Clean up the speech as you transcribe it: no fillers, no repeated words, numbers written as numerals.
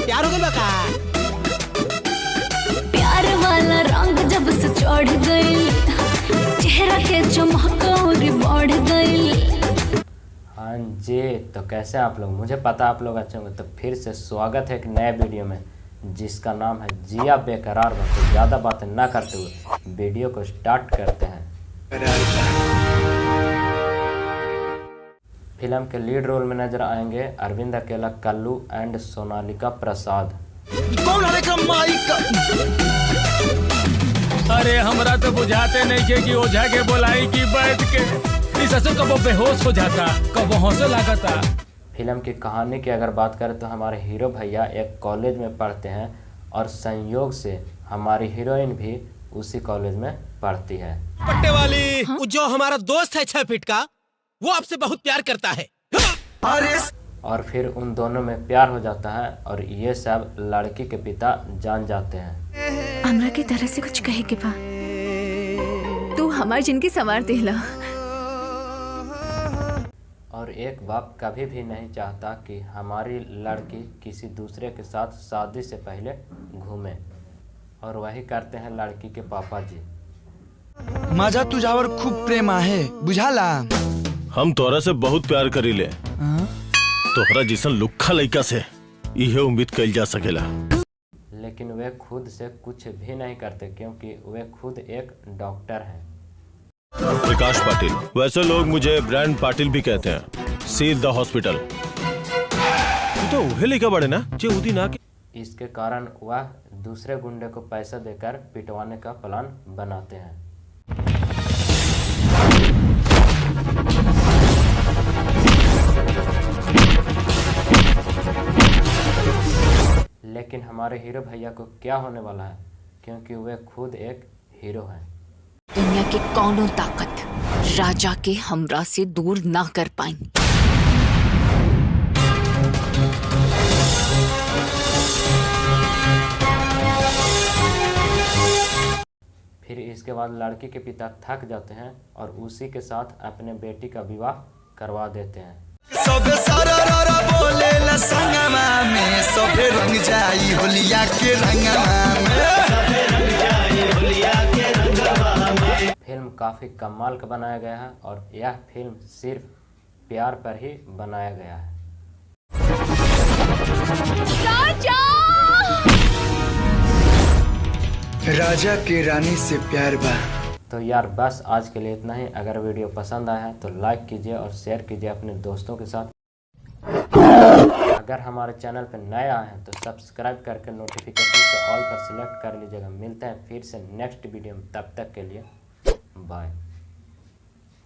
प्यार हो गया का? प्यार वाला रंग जब से चढ़ गई, चेहरा के चमक और बढ़ गई। हाँ जी, तो कैसे आप लोग? मुझे पता आप लोग अच्छे होंगे। तो फिर से स्वागत है एक नए वीडियो में जिसका नाम है जिया बेकरार बा। तो ज़्यादा बातें ना करते हुए वीडियो को स्टार्ट करते हैं। फिल्म के लीड रोल में नजर आएंगे अरविंद अकेला, कल्लू एंड सोनालिका प्रसाद। कौन है का माइक? अरे हमरा तो बुझाते नहीं के कि ओझा के बोलाई की बैठ के इस असर कब बेहोश हो जाता, कब हौसला लागता। फिल्म की कहानी की अगर बात करें तो हमारे हीरो भैया एक कॉलेज में पढ़ते हैं और संयोग से हमारी हीरोइन भी उसी कॉलेज में पढ़ती है। पट्टे वाली जो हमारा दोस्त है 6 फीट का, वो आपसे बहुत प्यार करता है। और फिर उन दोनों में प्यार हो जाता है और ये सब लड़की के पिता जान जाते हैं। हमरा की तरह से कुछ कहे के बा, तू हमार जिनकी संवार देला। और एक बाप कभी भी नहीं चाहता कि हमारी लड़की किसी दूसरे के साथ शादी से पहले घूमे, और वही करते हैं लड़की के पापा जी। माझा तुझावर खूब प्रेम आहे, बुझाला? हम तोरा से बहुत प्यार करीले। तोहरा जिसन लुक्खा लइका से इहे उम्मीद कइल जा सकेला। लेकिन वे खुद से कुछ भी नहीं करते क्योंकि वे खुद एक डॉक्टर हैं। प्रकाश पाटिल, वैसे लोग मुझे ब्रांड पाटिल भी कहते हैं। See the hospital. तो उहे लइका बड़े ना जे उदी ना के। इसके कारण वह दूसरे गुंडे को पैसा देकर पिटवाने का प्लान बनाते हैं। लेकिन हमारे हीरो भैया को क्या होने वाला है, क्योंकि वे खुद एक हीरो हैं। दुनिया की कौनो ताकत राजा के हमरा से दूर ना कर पाई। फिर इसके बाद लड़की के पिता थक जाते हैं और उसी के साथ अपने बेटी का विवाह करवा देते हैं। सबे सारा रारा बोले ला संगमा में, सबे रंग जाई होलिया के रंगमा में। फिल्म काफ़ी कमाल का बनाया गया है और यह फिल्म सिर्फ प्यार पर ही बनाया गया है। राजा के रानी से प्यार बा। तो यार बस आज के लिए इतना ही। अगर वीडियो पसंद आया है तो लाइक कीजिए और शेयर कीजिए अपने दोस्तों के साथ। अगर हमारे चैनल पर नए आए हैं तो सब्सक्राइब करके नोटिफिकेशन को ऑल पर सिलेक्ट कर लीजिएगा। मिलते हैं फिर से नेक्स्ट वीडियो में, तब तक के लिए बाय।